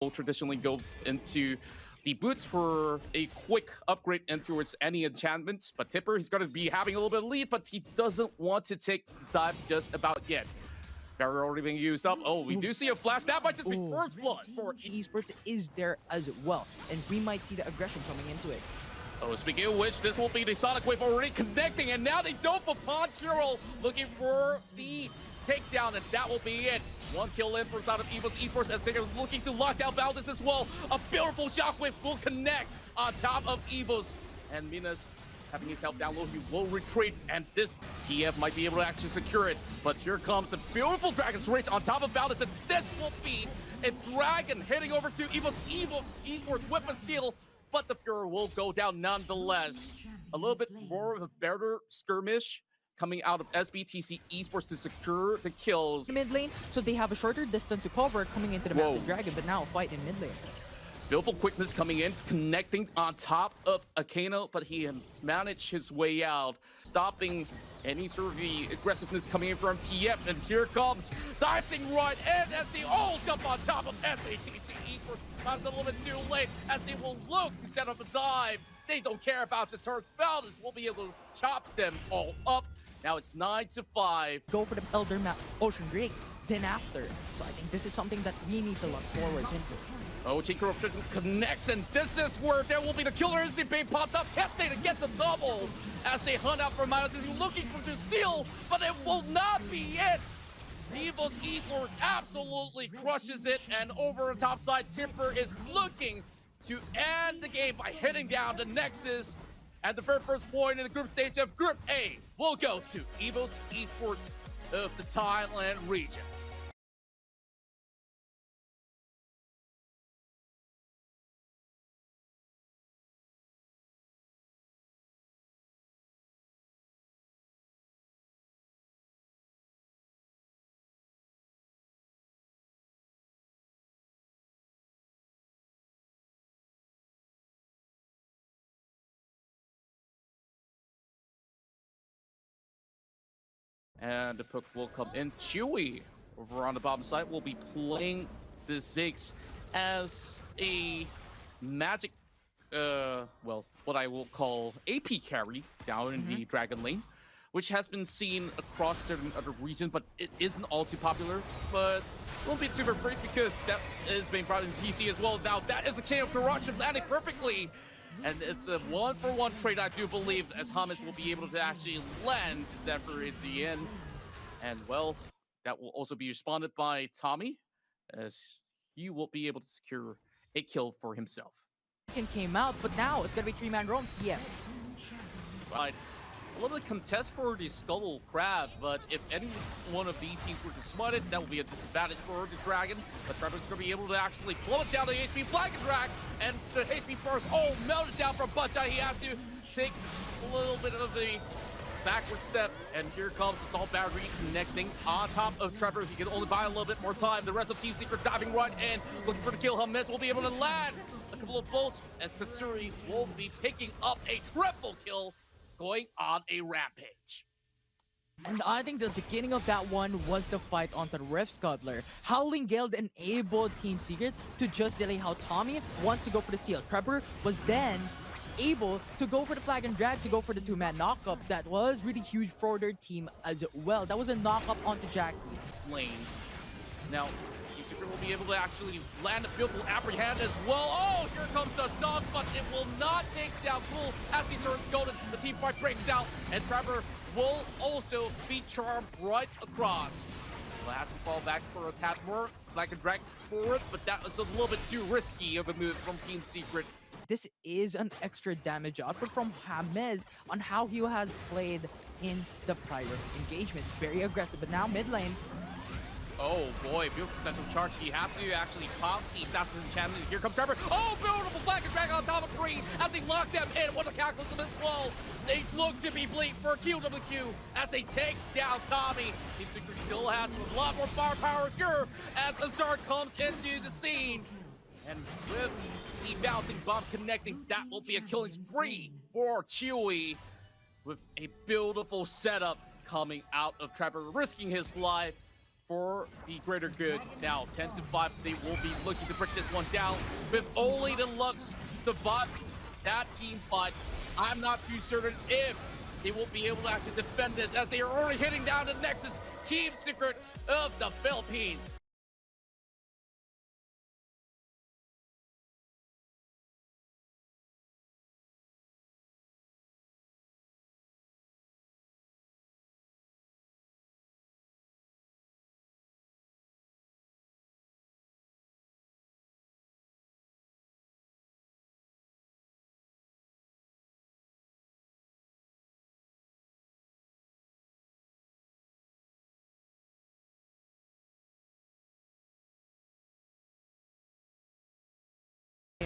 will traditionally go into the boots for a quick upgrade into its any enchantments, but Tipper, he's going to be having a little bit of lead, but he doesn't want to take the dive just about yet. Barrier already being used up. Oh, we do see a flash. That might just be first blood for Esports is there as well, and we might see the aggression coming into it. Oh, speaking of which, this will be the Sonic Wave already connecting, and now they don't for Kuro looking for the takedown, and that will be it. One kill in for side of EVO's Esports, as they're looking to lock down Valdez as well. A beautiful shockwave will connect on top of EVO's, and Minas having his health down low, he will retreat, and this TF might be able to actually secure it. But here comes a beautiful Dragon's Rage on top of Valdez, and this will be a Dragon heading over to EVO's Esports with a steal, but the Fuhrer will go down nonetheless. A little bit more of a better skirmish coming out of SBTC Esports to secure the kills. Mid lane, so they have a shorter distance to cover coming into the map with Dragon, but now a fight in mid lane. Beautiful quickness coming in, connecting on top of Akano, but he has managed his way out, stopping any sort of the aggressiveness coming in from TF. And here comes dicing right in as they all jump on top of SBTC Esports. That's a little bit too late as they will look to set up a dive. They don't care about the turrets. Valdez will be able to chop them all up. Now it's 9-5. Go for the Elder Map Ocean Drake, then after. So I think this is something that we need to look forward into. Oh, Chain Corruption connects, and this is where there will be the killer instinct being popped up. Kepsane gets a double as they hunt out for Miles. He's looking for the steal, but it will not be it. EVO's Esports absolutely crushes it, and over the top side, Tipper is looking to end the game by hitting down the Nexus. And the very first point in the group stage of Group A will go to EVO's Esports of the Thailand region. And the puck will come in. Chewy over on the bottom side will be playing the Ziggs as a magic, well, what I will call AP carry down in the Dragon lane, which has been seen across certain other regions, but it isn't all too popular. But won't be super afraid because that is being brought in PC as well. Now that is a chain of corruption landing perfectly. And it's a one-for-one trade, I do believe, as Hamas will be able to actually land Zephyr in the end. And, well, that will also be responded by Tommy, as he will be able to secure a kill for himself. Came out, but now it's going to be three-man roam. Yes. Right. A little bit contest for the Skull Crab, but if any one of these teams were to smite it, that would be a disadvantage for the Dragon. But Trevor's going to be able to actually plummet down the HP Flag and Drag, and the HP first all melted down from Buttai. He has to take a little bit of the backward step, and here comes Assault Battery connecting on top of Trevor. He can only buy a little bit more time. The rest of Team Secret diving right in, looking for the kill. Hamas will be able to land a couple of bolts as Tatsuri will be picking up a triple kill, going on a rampage. And I think the beginning of that one was the fight on the Rift Scuttler. Howling Gale enabled Team Secret to just delay how Tommy wants to go for the steal. Trevor was then able to go for the flag and drag to go for the two-man knockup. That was really huge for their team as well. That was a knockup onto Jackie. Lanes. Now, Team Secret will be able to actually land a beautiful apprehend as well. Oh, here comes the dunk, but it will not take down Cool as he turns golden. The team fight breaks out, and Trevor will also be charmed right across. Well, has to fall back for a tap more, like a drag forward, but that was a little bit too risky of a move from Team Secret. This is an extra damage output from Hamas on how he has played in the prior engagement. Very aggressive, but now mid lane. Oh boy, beautiful central charge. He has to actually pop the Assassin's Enchantment. Here comes Trevor. Oh, beautiful Flag and Drag on top of Tree as he locked them in. What a cataclysm as well. They look to be bleak for QWQ as they take down Tommy. Team Secret still has a lot more firepower here as Azard comes into the scene. And with the bouncing bomb connecting, that will be a killing spree for Chewy with a beautiful setup coming out of Trevor, risking his life for the greater good. Now, 10-5, they will be looking to break this one down with only the Lux survive that team fight. I'm not too certain if they will be able to actually defend this, as they are already hitting down the Nexus Team Secret of the Philippines.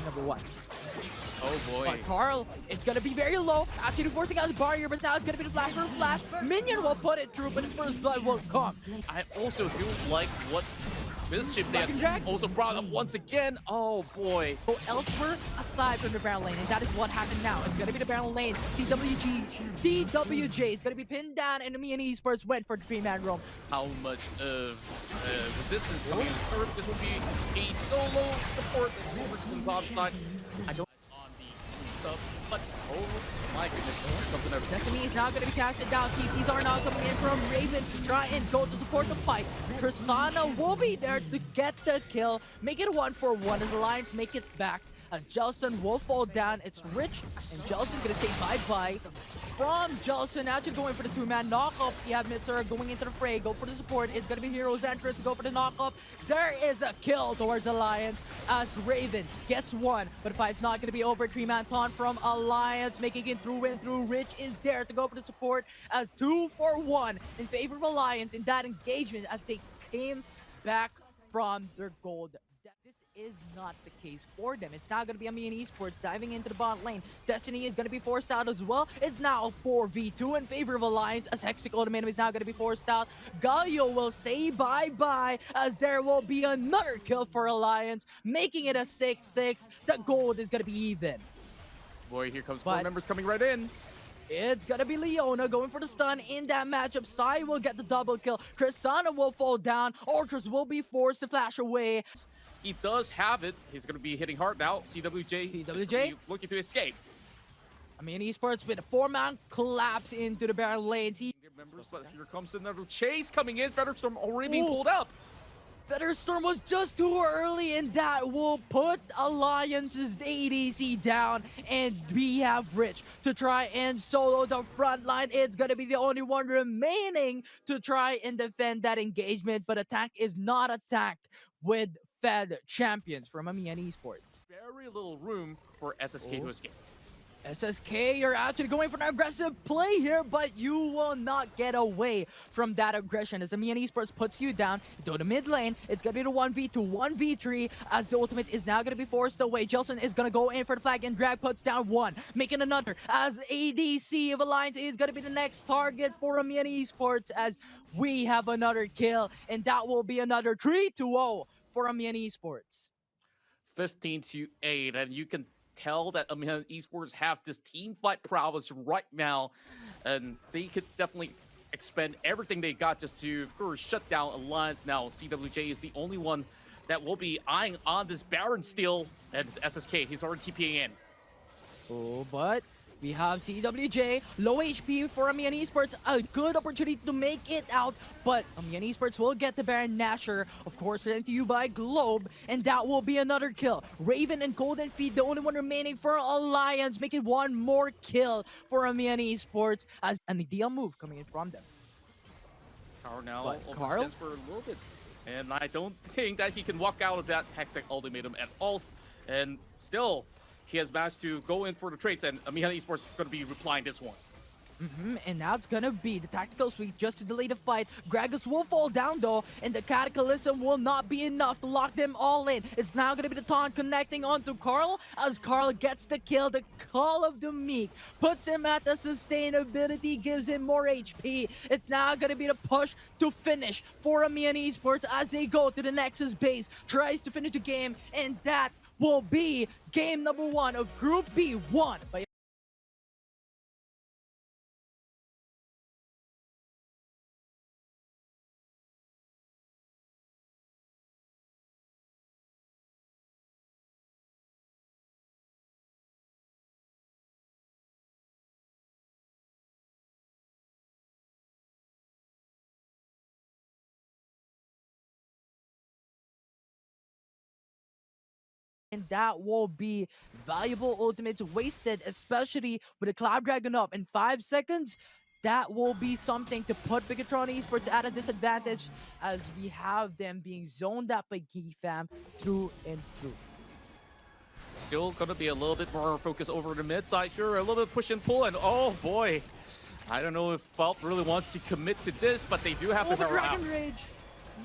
Number one. Oh boy. But Carl, it's gonna be very low. Actually forcing out his barrier, but now it's gonna be the flash for a flash. Minion will put it through, but the first blood will come. I also do like what Mischief they Jack also brought up once again. Oh boy. Go elsewhere aside from the Baron lane, and that is what happened now. It's gonna be the Baron lane. CWG, DWJ is gonna be pinned down, and me and Esports went for the 3-man roam. How much of resistance coming in third? This will be a solo support that's over to the bottom side. I don't on the stuff, but oh my goodness, here comes another. Destiny is now going to be casted down. TPs are now coming in from Raven to try and go to support the fight. Tristana will be there to get the kill. Make it 1-for-1 as Alliance make it back. As Jelson will fall down. It's Rich, and Jelson's going to say bye-bye. From Jelson, actually going for the 2-man knockup. You have Mitsura going into the fray. Go for the support. It's going to be Hero's entrance. Go for the knockup. There is a kill towards Alliance as Raven gets one. But the fight's not going to be over. 3-man taunt from Alliance. Making it through and through. Rich is there to go for the support as 2-for-1 in favor of Alliance in that engagement as they came back from their gold. This is not the case for them. It's now going to be Amian Esports diving into the bot lane. Destiny is going to be forced out as well. It's now 4v2 in favor of Alliance as Hextech Ultimatum is now going to be forced out. Galio will say bye-bye as there will be another kill for Alliance, making it a 6-6. The gold is going to be even. Boy, here comes more members coming right in. It's gonna be Leona going for the stun in that matchup. Sai will get the double kill. Tristana will fall down. Ultras will be forced to flash away. He does have it. He's going to be hitting hard now. CWJ is looking to escape. I mean, Esports with a 4-man collapse into the Baron lane. Members, but here comes another chase coming in. Featherstorm already being pulled up. Featherstorm was just too early, and that will put Alliance's ADC down. And we have Rich to try and solo the front line. It's going to be the only one remaining to try and defend that engagement. But attack is not attacked with Fed champions from Amian Esports. Very little room for SSK to escape. SSK, you're actually going for an aggressive play here, but you will not get away from that aggression as Amian Esports puts you down to the mid lane. It's going to be the 1v2, 1v3 as the ultimate is now going to be forced away. Jelson is going to go in for the flag and Drag puts down one, making another as ADC of Alliance is going to be the next target for Amian Esports as we have another kill, and that will be another 3-0 for Amian Esports. 15-8, and you can tell that Amian Esports have this team fight prowess right now, and they could definitely expend everything they got just to, of course, shut down Alliance. Now, CWJ is the only one that will be eyeing on this Baron steal, and SSK, he's already TPing in. Oh, but we have CWJ, low HP for Amian Esports, a good opportunity to make it out, but Amian Esports will get the Baron Nashor, of course, presented to you by Globe, and that will be another kill. Raven and Golden Feet, the only one remaining for Alliance, making one more kill for Amian Esports as an ideal move coming in from them. Carl now overextends for a little bit, and I don't think that he can walk out of that Hextech Ultimatum at all, and still, he has managed to go in for the trades, and Amian Esports is going to be replying this one. And now it's gonna be the tactical sweep just to delay the fight. Gragas will fall down though, and the Cataclysm will not be enough to lock them all in. It's now gonna be the taunt connecting onto Carl as Carl gets the kill. The Call of the Meek puts him at the sustainability, gives him more HP. It's now gonna be the push to finish for Amian Esports as they go to the Nexus base, tries to finish the game, and that will be game number 1 of Group B, won by and that will be valuable ultimates wasted, especially with the Cloud Dragon up in 5 seconds. That will be something to put Bigatron Esports at a disadvantage as we have them being zoned up by GFAM through and through. Still going to be a little bit more focus over the mid side here, a little bit push and pull, and oh boy, I don't know if Fault really wants to commit to this, but they do have Oh, the the power out. Dragon Rage!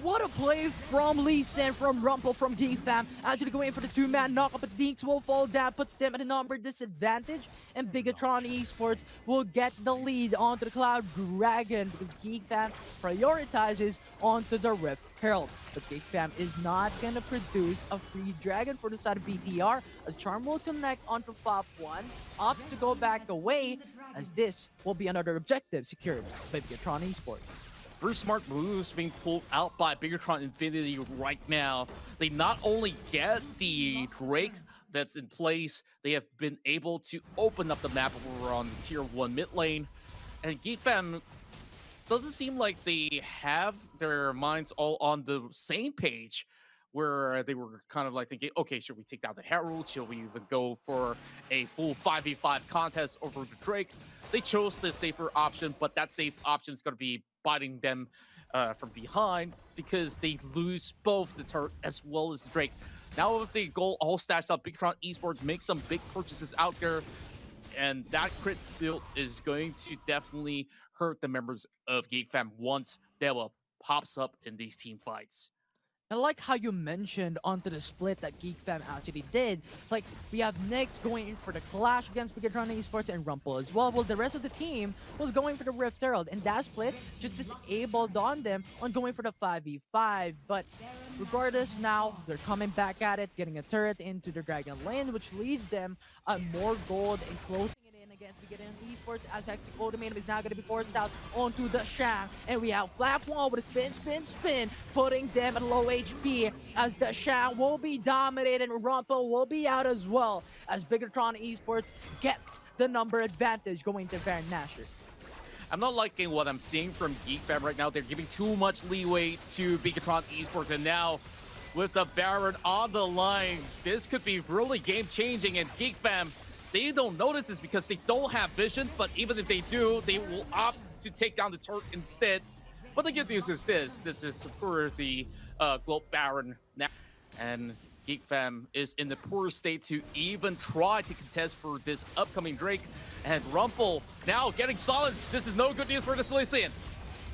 What a play from Lee Sin, from Rumple, from GFAM. Actually going for the two-man knockup, but Dinks will fall down, puts them at a number disadvantage, and Bigatron Esports will get the lead onto the Cloud Dragon because GFAM prioritizes onto the Rift Herald. But GFAM is not going to produce a free dragon for the side of BTR, as Charm will connect onto Fop 1, opts to go back away, as this will be another objective secured by Bigatron Esports. Very smart moves being pulled out by Bigatron Infinity right now. They not only get the Drake that's in place, they have been able to open up the map over on the tier 1 mid lane. And GFAM doesn't seem like they have their minds all on the same page, where they were kind of like thinking, okay, should we take down the Herald? Should we even go for a full 5v5 contest over the Drake? They chose the safer option, but that safe option is going to be biting them from behind because they lose both the turret as well as the Drake. Now with the goal all stashed up, Bigatron Esports makes some big purchases out there, and that crit build is going to definitely hurt the members of GFAM once Dewa pops up in these team fights. I like how you mentioned onto the split that GeekFam actually did. Like, we have Nyx going in for the clash against Bigatron Esports and Rumple as well. Well, the rest of the team was going for the Rift Herald, and that split just disabled on them on going for the 5v5. But regardless, now they're coming back at it, getting a turret into the Dragon Lane, which leads them more gold and closing it in against Bigatron Esports, as Hexic Ultimatum is now going to be forced out onto the Shang. And we have Flap Wall with a spin, putting them at low HP as the Shang will be dominated and Rumple will be out as well as Bigatron Esports gets the number advantage going to Baron Nashor. I'm not liking what I'm seeing from GeekFam right now. They're giving too much leeway to Bigatron Esports, and now with the Baron on the line, this could be really game-changing, and GeekFam, they don't notice this because they don't have vision, but even if they do, they will opt to take down the turret instead. But the good news is this is for the Globe Baron now, and GeekFam is in the poor state to even try to contest for this upcoming Drake. And Rumple now getting silenced. This is no good news for the Silesian.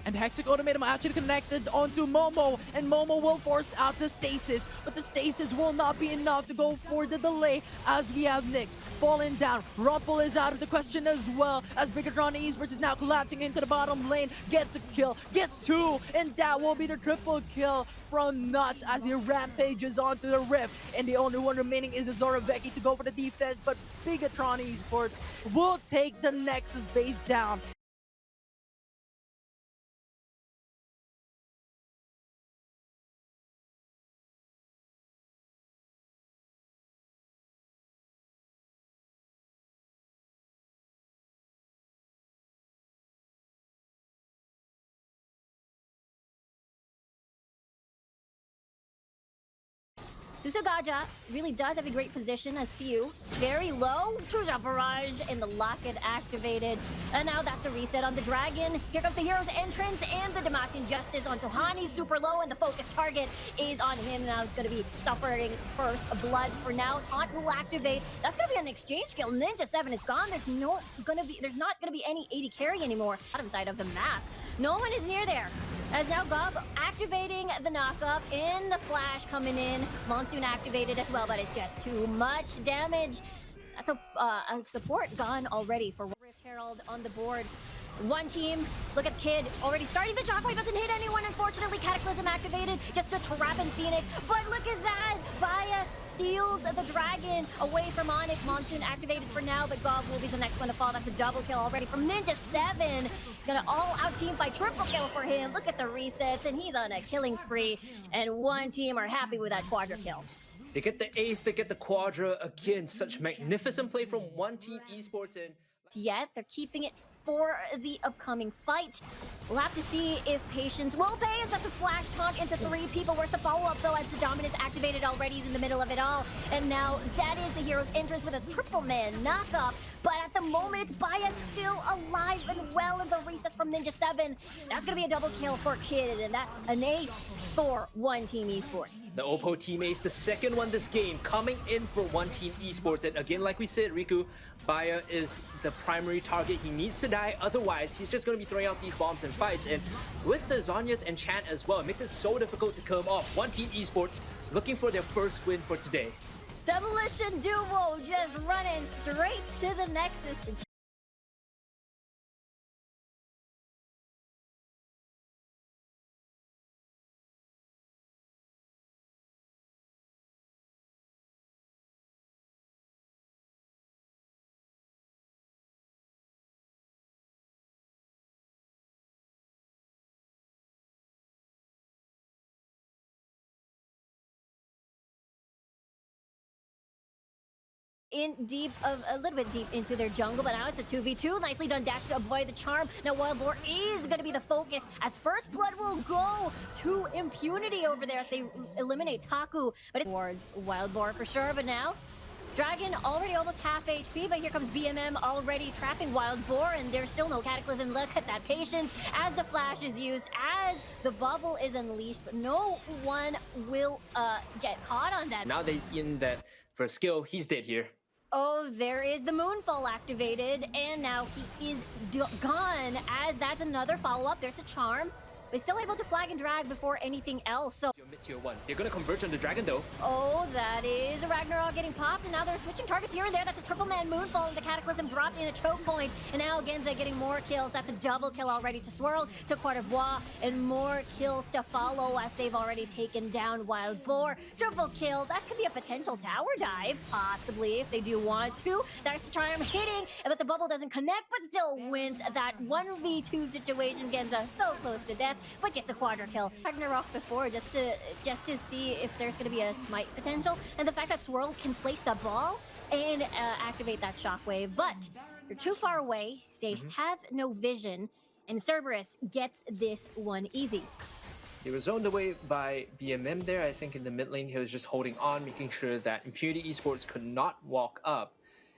And Hexic Ultimatum actually connected onto Momo, and Momo will force out the stasis, but the stasis will not be enough to go for the delay as we have Nyx falling down. Rumple is out of the question as well, as Bigatron Esports is now collapsing into the bottom lane, gets a kill, gets two, and that will be the triple kill from Nuts as he rampages onto the Rift, and the only one remaining is Azora Vecchi to go for the defense, but Bigatron Esports will take the Nexus base down. Susagaja really does have a great position as Siu. Very low. True Drop Barrage and the Locket activated. And now that's a reset on the Dragon. Here comes the hero's entrance and the Demacian Justice on Tohani. Super low and the focus target is on him. Now he's going to be suffering first blood for now. Taunt will activate. That's going to be an exchange kill. Ninja 7 is gone. There's not going to be any 80 carry anymore. Bottom side of the map. No one is near there. As now Gob activating the knockup in the flash coming in. Monsoon activated as well, but it's just too much damage. That's a support gone already for Rift Herald on the board. One team, look at Kid, already starting the shockwave, doesn't hit anyone, unfortunately. Cataclysm activated, just a trap in Phoenix. But look at that, Vaya steals the Dragon away from Onyx. Monsoon activated for now, but Gob will be the next one to fall. That's a double kill already from Ninja 7. He's gonna all-out team fight, triple kill for him. Look at the resets, and he's on a killing spree. And one team are happy with that quadra kill. They get the ace, they get the quadra. Again, such magnificent play from One Team Esports, and Yet they're keeping it for the upcoming fight. We'll have to see if patience will pay, as that's a flash taunt into 3 people worth the follow-up, though, as the dominance activated already. He's in the middle of it all. And now that is the hero's entrance with a triple man knockoff. But at the moment, it's Baya still alive and well in the reset from Ninja 7. That's going to be a double kill for Kid, and that's an ace for One Team Esports. The Oppo team ace, the second one this game, coming in for One Team Esports. And again, like we said, Riku, Baya is the primary target. He needs to die, otherwise he's just going to be throwing out these bombs and fights. And with the Zhonya's enchant as well, it makes it so difficult to kill him off. One Team Esports looking for their first win for today. Demolition Duo just running straight to the Nexus. In deep, a little bit deep into their jungle, but now it's a 2v2. Nicely done dash to avoid the charm. Now Wild Boar is going to be the focus, as First Blood will go to Impunity over there as they eliminate Taku. But it's towards Wild Boar for sure. But now Dragon already almost half HP, but here comes BMM already trapping Wild Boar, and there's still no Cataclysm. Look at that patience as the flash is used, as the bubble is unleashed, but no one will get caught on that. Now that he's in that first skill, he's dead here. Oh, there is the Moonfall activated, and now he is gone, as that's another follow-up. There's the charm, but still able to flag and drag before anything else. So Mid-tier 1. They're going to converge on the Dragon though. oh, that is a Ragnarok getting popped, and now they're switching targets here and there. That's a triple man Moonfall, and the Cataclysm dropped in a choke point. And now Genza getting more kills. That's a double kill already to Swirl, to Quartervois, and more kills to follow as they've already taken down Wild Boar. Triple kill. That could be a potential tower dive, possibly, if they do want to. That's the Charm hitting, but the bubble doesn't connect, but still wins that 1v2 situation. Genza so close to death, but gets a quadra kill. Ragnarok before, just to see if there's going to be a smite potential, and the fact that Swirl can place the ball and activate that shockwave, but they're too far away. They have no vision, and Cerberus gets this one easy. They were zoned away by BMM there. I think in the mid lane he was just holding on, making sure that Impunity Esports could not walk up.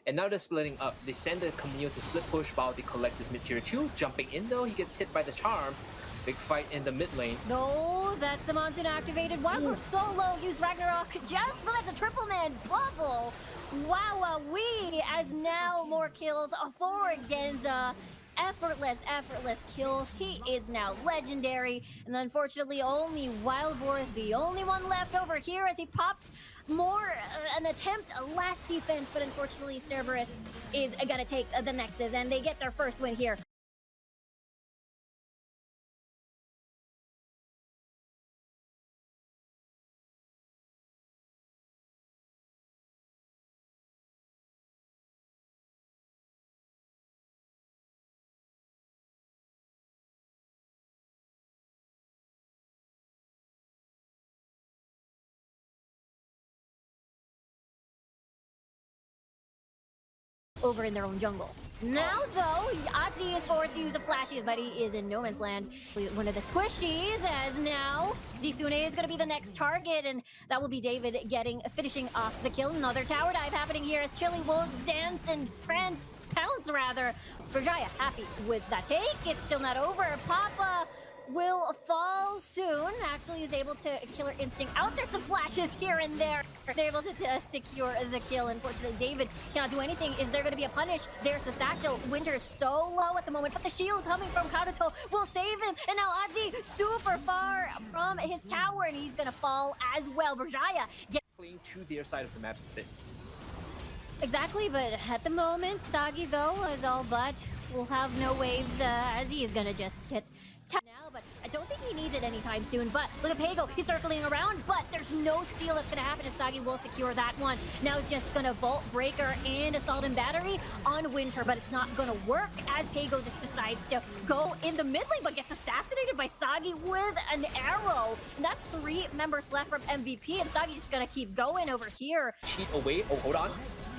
And now they're splitting up. They send the Camille to split push while they collect this mid-tier 2. Jumping in though, he gets hit by the charm. Big fight in the mid lane. No, that's the Monsoon activated. Wild Boar solo, use Ragnarok just, but that's a triple man bubble. Wow, as now more kills for Genza. Effortless kills. He is now legendary, and unfortunately only Wild Boar is the only one left over here as he pops more an attempt, less defense, but unfortunately Cerberus is gonna take the Nexus, and they get their first win here. Over in their own jungle. Now, though, Atzi is forced to use a flashy, but he is in no man's land. One of the squishies, as now Zisune is going to be the next target, and that will be David finishing off the kill. Another tower dive happening here as Chili will dance and pounce rather. Berjaya happy with that take. It's still not over. Papa will fall soon. Actually is able to Killer Instinct out. There's the flashes here and there. They're able to secure the kill. Unfortunately, David cannot do anything. Is there going to be a punish? There's the satchel. Winter is so low at the moment, but the shield coming from Karuto will save him. And now Atzi super far from his tower, and he's going to fall as well. Berjaya Playing to their side of the map instead. exactly, but at the moment, Sagi, though, is all but will have no waves as he is going to just get now, but I don't think he needs it anytime soon. But look at Pago, he's circling around, but there's no steal that's gonna happen, and Sagi will secure that one. Now he's just gonna Vault Breaker and Assault and Battery on Winter, but it's not gonna work as Pago just decides to go in the mid lane, but gets assassinated by Sagi with an arrow. And that's 3 members left from MVP, and Sagi's just gonna keep going over here. Cheat away. Oh, hold on.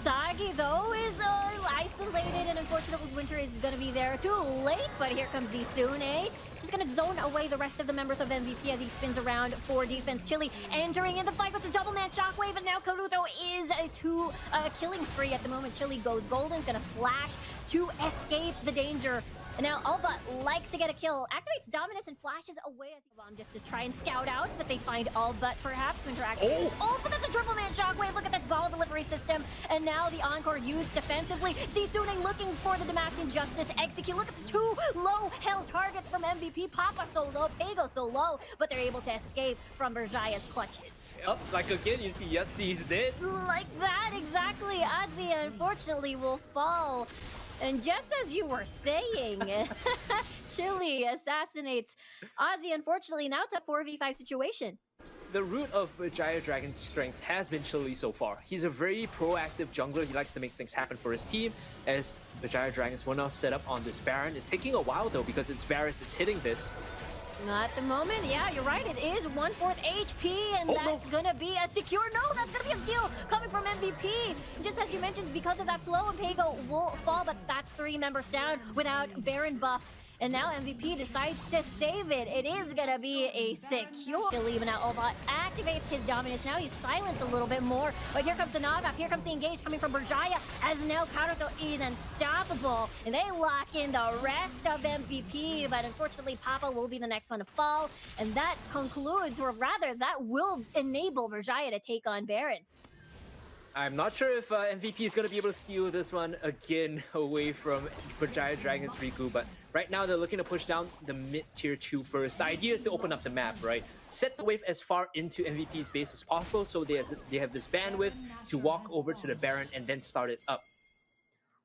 Sagi, though, is isolated, and unfortunately Winter is gonna be there too late, but here comes Zisune. Just gonna zone away the rest of the members of MVP as he spins around for defense. Chili entering in the fight with the double man shockwave, and now Karuto is to a killing spree at the moment. Chili goes golden, gonna flash to escape the danger. And now Alba likes to get a kill, activates Dominus and flashes away as bomb just to try and scout out, but they find Alba perhaps Winter activates. Oh, but that's a triple man shockwave. Look at that ball delivery system. And now the Encore used defensively. Zisune looking for the Demacian Justice execute. Look at the two low held targets from MVP. Papa so low, Pago so low, but they're able to escape from Berjaya's clutches. Up, like again, you see Yahtzee dead. Like that, exactly. Adzi unfortunately will fall. And just as you were saying, Chili assassinates Ozzy. Unfortunately, now it's a 4v5 situation. The root of Berjaya Dragon's strength has been Chili so far. He's a very proactive jungler. He likes to make things happen for his team. As Berjaya Dragons will now set up on this Baron. It's taking a while though because it's Varus that's hitting this. Not at the moment. Yeah, you're right. It is 1/4 HP, and that's gonna be a secure. No, that's gonna be a steal coming from MVP. Just as you mentioned, because of that slow, Pago will fall, but that's 3 members down without Baron buff. And now MVP decides to save it. It is gonna be a secure. Even now, Obot activates his dominance. Now he's silenced a little bit more. But here comes the knock-off. Here comes the engage coming from Berjaya. As now Karuto is unstoppable. And they lock in the rest of MVP. But unfortunately, Papa will be the next one to fall. And that concludes, or rather, that will enable Berjaya to take on Baron. I'm not sure if MVP is going to be able to steal this one again away from Berjaya Dragon's Riku, but right now they're looking to push down the mid-tier 2 first. The idea is to open up the map, right? Set the wave as far into MVP's base as possible so they have this bandwidth to walk over to the Baron and then start it up.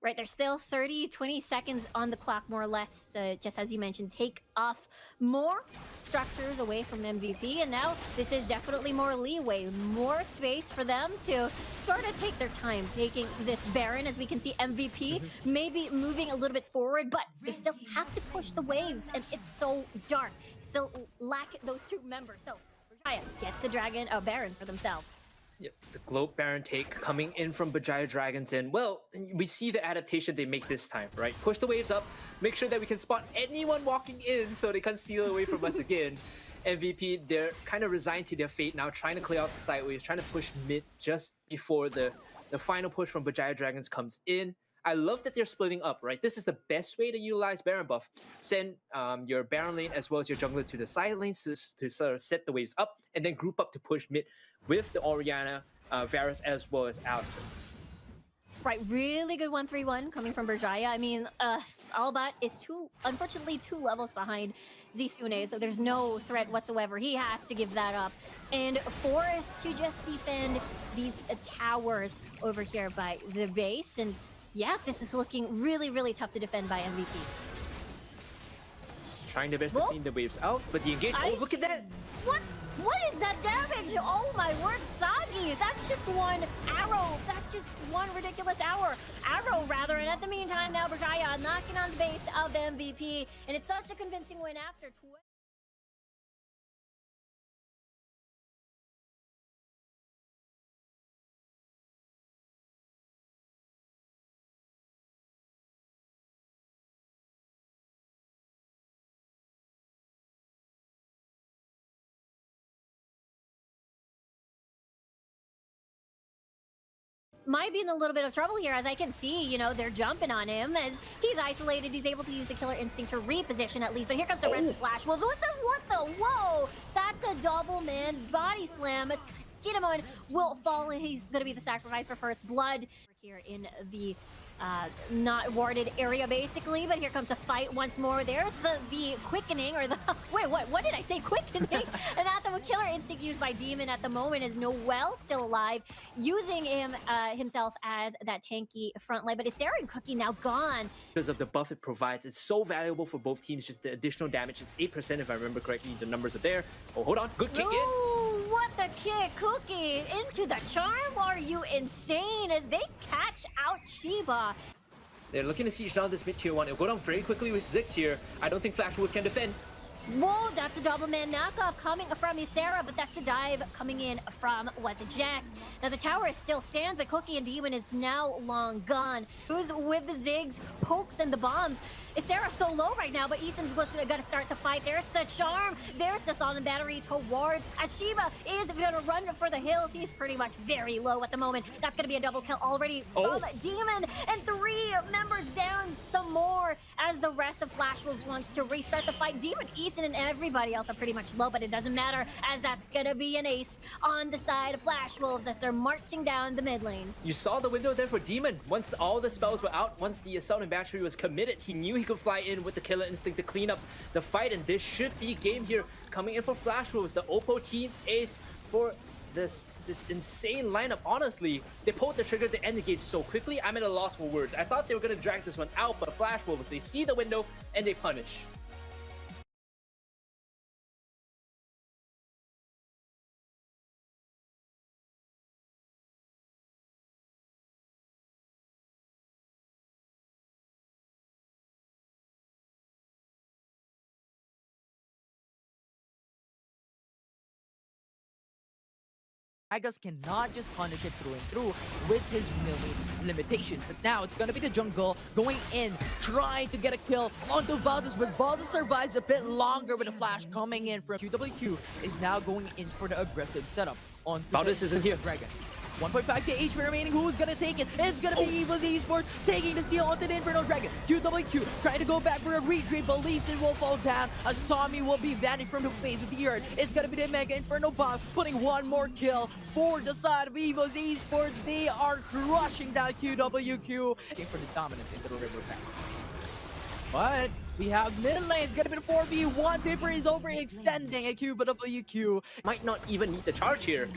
Right, there's still 20 seconds on the clock, more or less, just as you mentioned, take off more structures away from MVP, and now this is definitely more leeway, more space for them to sort of take their time, taking this Baron, as we can see MVP maybe moving a little bit forward, but they still have to push the waves, and it's so dark, still lack those 2 members, so Berjaya gets the Baron for themselves. Yep, the Globe Baron take coming in from Berjaya Dragons, and well, we see the adaptation they make this time, right? Push the waves up, make sure that we can spot anyone walking in so they can't steal away from us again. MVP, they're kind of resigned to their fate now, trying to clear out the side waves, trying to push mid just before the final push from Berjaya Dragons comes in. I love that they're splitting up, right? This is the best way to utilize Baron buff. Send your Baron lane as well as your jungler to the side lanes to sort of set the waves up, and then group up to push mid with the Orianna, Varus, as well as Alistar. Right, really good 1-3-1 coming from Berjaya. I mean, Albat is unfortunately 2 levels behind Zisune, so there's no threat whatsoever. He has to give that up. And Forest to just defend these towers over here by the base. And yeah, this is looking really, really tough to defend by MVP. Trying their best to clean the waves out, but the engage... Oh, look at that! What? What is that damage? Oh my word, Sagi! That's just one arrow. That's just one ridiculous arrow, rather. And at the meantime, now Berjaya knocking on the base of the MVP, and it's such a convincing win after 20. Might be in a little bit of trouble here, as I can see, you know, they're jumping on him as he's isolated. He's able to use the Killer Instinct to reposition at least, but here comes the rest of Flash Wolves. What the, whoa! That's a double man body slam. As Kinemon will fall, and he's gonna be the sacrifice for first blood. Here in the not warded area, basically, but here comes the fight once more. There's the quickening, or the wait, what did I say? Quickening. And at the Killer Instinct used by Demon at the moment is Noel still alive, using himself as that tanky front line. But is Sarah and Cookie now gone? Because of the buff it provides, it's so valuable for both teams. Just the additional damage. It's 8% if I remember correctly. The numbers are there. Oh, hold on, good kick in. What the kick, Cookie into the charm? Are you insane? As they catch out Shiba. They're looking to siege down this mid-tier 1. It'll go down very quickly with Ziggs here. I don't think Flash Wolves can defend. Whoa, that's a double man knockoff coming from Ysera, but that's a dive coming in from What the Jess. Now the tower still stands, but Cookie and Demon is now long gone. Who's with the Ziggs, pokes, and the bombs? Ysera so low right now, but Eason's gonna start the fight. There's the charm, there's the Solid Battery towards as Shiva is gonna run for the hills. He's pretty much very low at the moment. That's gonna be a double kill already from Demon, and 3 members down, some more as the rest of Flash Wolves wants to restart the fight. Demon, Eason, and everybody else are pretty much low, but it doesn't matter as that's gonna be an ace on the side of Flash Wolves as they're marching down the mid lane. You saw the window there for Demon. Once all the spells were out, once the Assault and Battery was committed, he knew he could fly in with the Killer Instinct to clean up the fight, and this should be game here. Coming in for Flash Wolves, the Oppo team is for this insane lineup. Honestly, they pulled the trigger to end the game so quickly, I'm at a loss for words. I thought they were going to drag this one out, but Flash Wolves, they see the window and they punish. Gragas cannot just punish it through and through with his melee limitations. But now it's gonna be the jungle going in, trying to get a kill onto Valdez, but Valdez survives a bit longer with a flash coming in from QWQ is now going in for the aggressive setup on Valdez isn't here. Dragon. 1.5k HP remaining. Who's gonna take it? It's gonna be Evo's Esports taking the steal onto the Inferno Dragon. QWQ trying to go back for a retreat, but Lee Sin will fall down as Tommy will be vanished from the face of the earth. It's gonna be the Mega Inferno Bomb, putting one more kill for the side of Evo's Esports. They are crushing down QWQ. Looking for the dominance into the river pack. But we have mid lane. It's gonna be the 4v1. Tipper is overextending at QWQ. Might not even need the charge here.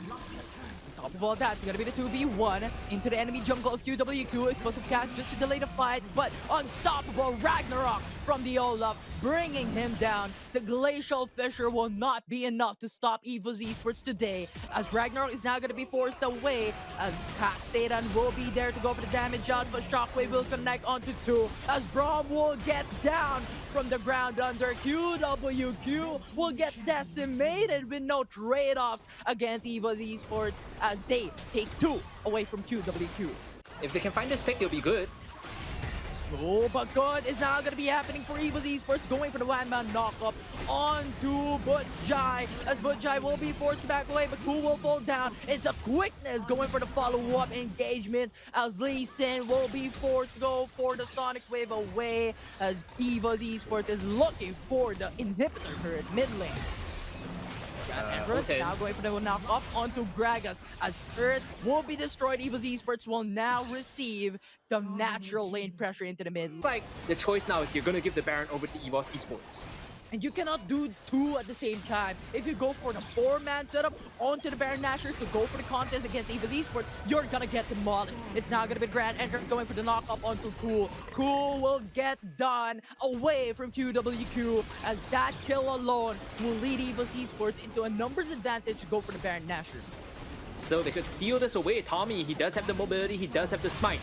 On top of all that, it's gonna be the 2v1 into the enemy jungle of QWQ. Explosive Cat just to delay the fight, but unstoppable Ragnarok from the Olaf, bringing him down. The Glacial Fissure will not be enough to stop Evo's Esports today, as Ragnarok is now gonna be forced away, as Cat Satan will be there to go for the damage out, but Shockwave will connect onto 2, as Braum will get down from the ground under. QWQ will get decimated with no trade-offs against Evo's Esports, as they take 2 away from QWQ. If they can find this pick, they'll be good. Oh, but good is now going to be happening for Evo's Esports, going for the one-man knockup onto Butjai, as Butjai will be forced to back away, but Cool will fall down. It's a Quickness going for the follow-up engagement, as Lee Sin will be forced to go for the Sonic Wave away, as Evo's Esports is looking for the inhibitor turret mid lane. Okay. Now going for the knockoff onto Gragas, as Earth will be destroyed. Evo's Esports will now receive the natural lane pressure into the mid. Like, the choice now is you're going to give the Baron over to Evo's Esports. And you cannot do 2 at the same time. If you go for the 4-man setup onto the Baron Nashers to go for the contest against Evo's Esports, you're gonna get demolished. It's now gonna be Grand Entrance going for the knockup onto Cool. Cool will get done away from QWQ, as that kill alone will lead Evo's Esports into a numbers advantage to go for the Baron Nashers. Still, they could steal this away. Tommy, he does have the mobility, he does have the smite.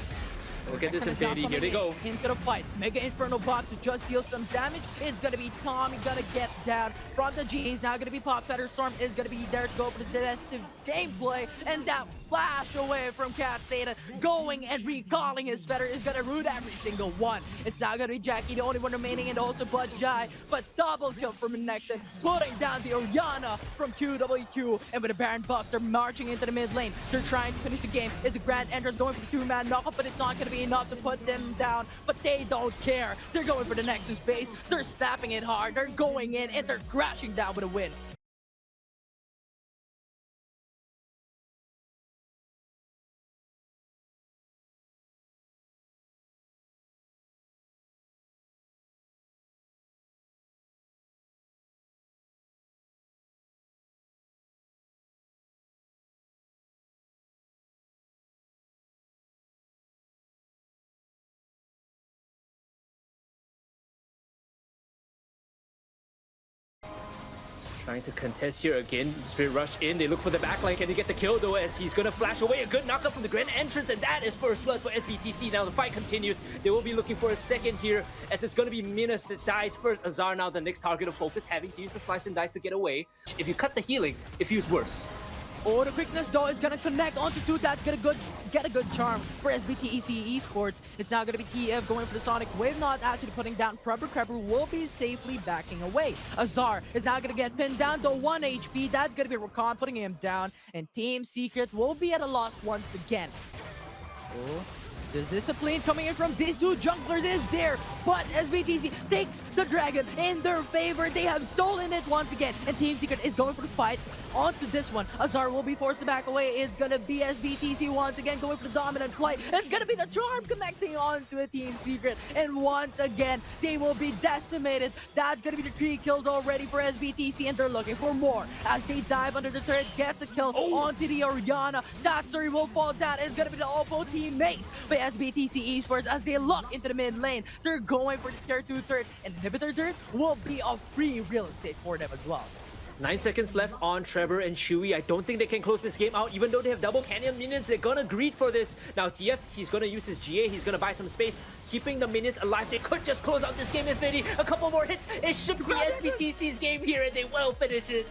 Look at this Infinity, here they go. Into the fight. Mega Inferno Box to just deal some damage. It's gonna be Tommy gonna get down from the G. He's now gonna be Pop. Feather Storm is gonna be there to go for the defensive gameplay. And that flash away from Cat Satan, going and recalling his Feather, is gonna root every single one. It's now gonna be Jackie, the only one remaining, and also Butjai. But double kill from Nectar, putting down the Oriana from QWQ. And with the Baron buff, they're marching into the mid lane. They're trying to finish the game. It's a Grand Entrance going for the 2-man knockup, but it's not gonna be enough to put them down, but they don't care. They're going for the Nexus base. They're snapping it hard. They're going in and they're crashing down with a win. Trying to contest here again. Spirit Rush in. They look for the backline. Can they get the kill though as he's gonna flash away? A good knockup from the Grand Entrance, and that is first blood for SBTC. Now the fight continues. They will be looking for a second here as it's gonna be Minas that dies first. Azar now the next target of focus, having to use the slice and dice to get away. If you cut the healing, it feels worse. Oh, the quickness though is gonna connect onto two. That's gonna get a good charm for SBTEC Esports. It's now gonna be TF going for the Sonic Wave, not actually putting down Prepper. Prepper will be safely backing away. Azar is now gonna get pinned down to 1 HP. That's gonna be Rakan putting him down, and Team Secret will be at a loss once again. Oh. The discipline coming in from these two junglers is there, but SBTC takes the dragon in their favor. They have stolen it once again, and Team Secret is going for the fight onto this one. Azar will be forced to back away. It's gonna be SBTC once again going for the dominant play. It's gonna be the charm connecting onto a Team Secret, and once again they will be decimated. That's gonna be the 3 kills already for SBTC, and they're looking for more as they dive under the turret. Gets a kill onto the Orianna. That Suri will fall down. It's gonna be the Oppo team Mace by SBTC Esports as they look into the mid lane. They're going for the tier 2 turret, and inhibitor turret will be a free real estate for them as well. 9 seconds left on Trevor and Chewy. I don't think they can close this game out. Even though they have double canyon minions, they're gonna greed for this. Now TF, he's gonna use his GA. He's gonna buy some space, keeping the minions alive. They could just close out this game in 30. A couple more hits. It should be SBTC's game here, and they will finish it.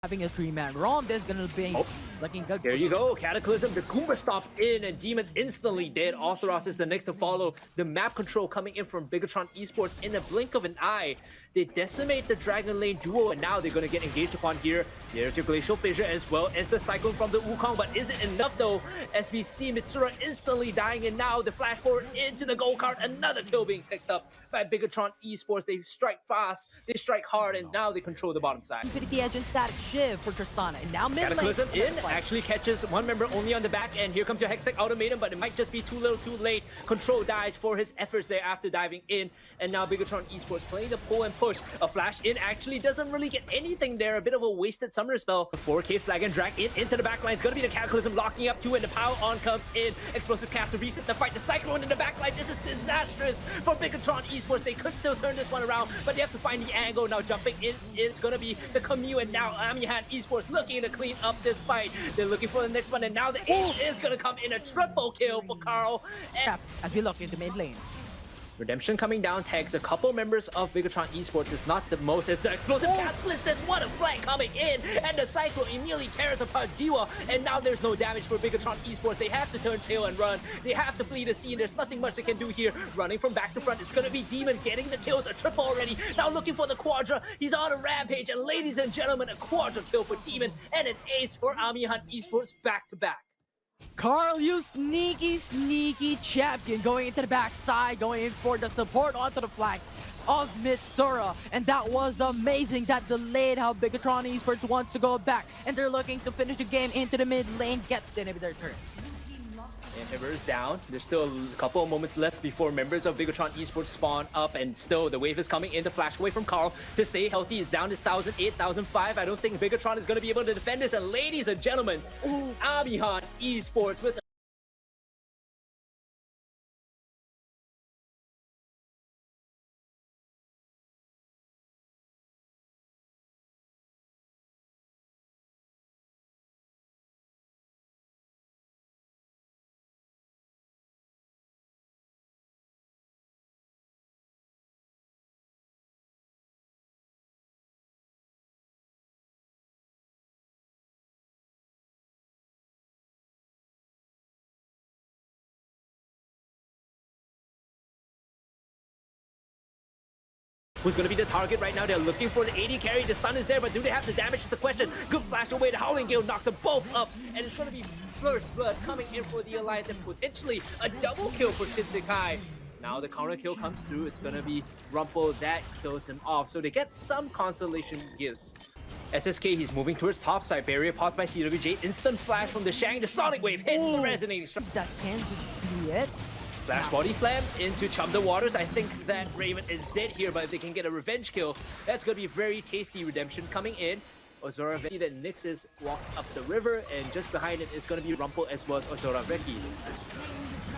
Having a 3-man roam, there's gonna be looking good. There you go, Cataclysm, the Goomba Stomp in, and Demons instantly dead. Authoros is the next to follow. The map control coming in from Bigatron Esports in a blink of an eye. They decimate the Dragon Lane duo, and now they're gonna get engaged upon here. There's your Glacial Fissure as well as the Cyclone from the Wukong, but is it enough though? As we see Mitsura instantly dying, and now the flash forward into the gold card. Another kill being picked up by Bigatron Esports. They strike fast, they strike hard, and now they control the bottom side. Infinity Edge and Static Shiv for Tristana, and now mid lane. Cataclysm in, actually catches one member only on the back end. Here comes your Hextech Ultimatum, but it might just be too little too late. Control dies for his efforts there after diving in, and now Bigatron Esports playing the pull and push. A flash in actually doesn't really get anything there. A bit of a wasted summoner spell. The 4K flag and drag in into the backline. It's gonna be the Cataclysm locking up too, and the power on comes in. Explosive cast to reset the fight. The Cyclone in the backline. This is disastrous for Bigatron Esports. They could still turn this one around, but they have to find the angle. Now jumping in is gonna be the Camus, and now Amihan Esports looking to clean up this fight. They're looking for the next one, and now the ace is gonna come in. A triple kill for Carl. And as we look into mid lane. Redemption coming down, tags a couple members of Bigatron Esports. Is not the most as the explosive cast splits this. What a flank coming in, and the Cyclone immediately tears apart Diwa, and now there's no damage for Bigatron Esports. They have to turn tail and run. They have to flee the scene. There's nothing much they can do here. Running from back to front, it's gonna be Demon getting the kills. A triple already. Now looking for the Quadra. He's on a rampage, and ladies and gentlemen, a Quadra kill for Demon and an ace for Amihan Esports back to back. Carl, you sneaky champion, going into the backside, going in for the support onto the flank of Mitsura, and that was amazing. That delayed how Bigatron Esports wants to go back, and they're looking to finish the game into the mid lane, gets the inhibitor turn. Inhibitor's down. There's still a couple of moments left before members of Bigatron Esports spawn up, and still the wave is coming in. The flash away from Carl to stay healthy is down to 1,000, 8,005. I don't think Bigatron is going to be able to defend this. And ladies and gentlemen, Amihan Esports with who's going to be the target right now. They're looking for the AD carry. The stun is there, but do they have the damage is the question. Good flash away. The Howling Gale knocks them both up, and it's going to be first blood coming in for the Alliance, and potentially a double kill for Shinsekai. Now the counter kill comes through. It's going to be Rumple that kills him off, so they get some consolation gifts SSK, he's moving towards top side. Barrier popped by CWJ. Instant flash from the Shang. The Sonic Wave hits the resonating strike. That can just be it. Flash body slam into Chum the Waters. I think that Raven is dead here, but if they can get a revenge kill, that's going to be very tasty. Redemption coming in. Ozora Veki, that Nyx is walked up the river, and just behind it is going to be Rumple as well as Ozora Veki.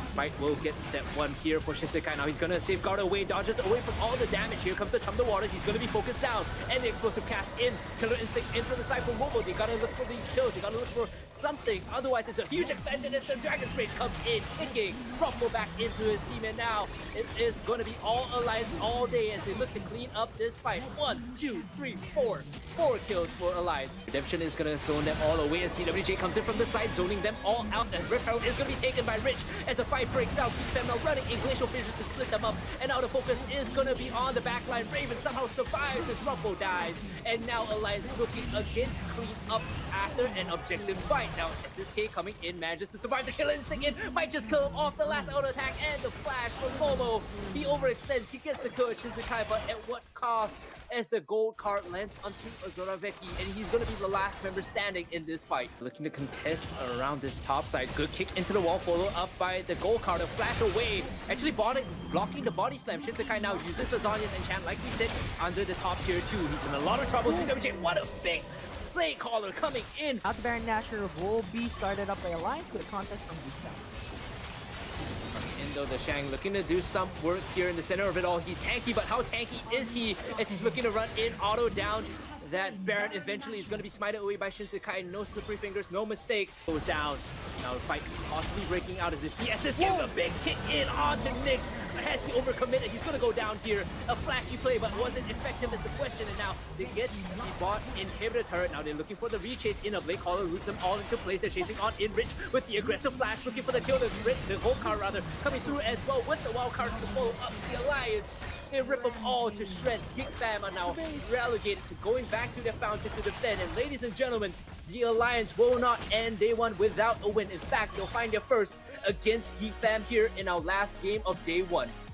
Smite will get that one here for Shinsekai. Now he's going to safeguard away, dodges away from all the damage. Here comes the Chum the Waters. He's going to be focused down. And the explosive cast in. Killer Instinct in from the side from Momo. They got to look for these kills. They got to look for something. Otherwise, it's a huge expansion as the Dragon's Rage comes in, kicking Rumple back into his team. And now it is going to be all Alliance all day as they look to clean up this fight. 1, 2, 3, 4. 4 kills for Alliance. Redemption is going to zone them all away as CWJ comes in from the side, zoning them all out. And Rift Herald is going to be taken by Rich as the fight breaks out. Keep them now running in Glacial Fissure to split them up. And now the focus is going to be on the backline. Raven somehow survives as Rumble dies. And now Alliance looking again to clean up after an objective fight. Now SSK coming in, manages to survive the Killer Instinct in. Might just kill him off the last auto attack. And the flash from Momo. He overextends. He gets the kill at Shinsekai, but at what cost? As the gold card lands onto Ozora Veki, and he's going to be the last member standing in this fight. Looking to contest around this top side. Good kick into the wall, followed up by the gold card. A flash away. Actually blocking the body slam. Shinsekai now uses the Zanya's enchant, like we said, under the top tier 2. He's in a lot of trouble. CWJ, what a big play caller coming in. Now the Baron Nashor will be started up by Alliance with a contest from Vista. In though, the Shang looking to do some work here in the center of it all. He's tanky, but how tanky is he as he's looking to run in, auto down that Baron eventually is going to be smited away by Shinsekai. No slippery fingers, no mistakes. Goes down. Now the fight possibly breaking out as if CSS gives a big kick in onto Nyx. Has he overcommitted? He's going to go down here. A flashy play, but wasn't effective is the question. And now they get the bot inhibitor turret. Now they're looking for the rechase in. A Blade Caller roots them all into place. They're chasing on in Rich with the aggressive flash, looking for the kill. The gold card rather coming through as well with the wild cards to follow up the Alliance. They rip them all to shreds. Geek Fam are now relegated to going back to their fountain to defend. And ladies and gentlemen, the Alliance will not end day 1 without a win. In fact, they'll find their first against Geek Fam here in our last game of day 1.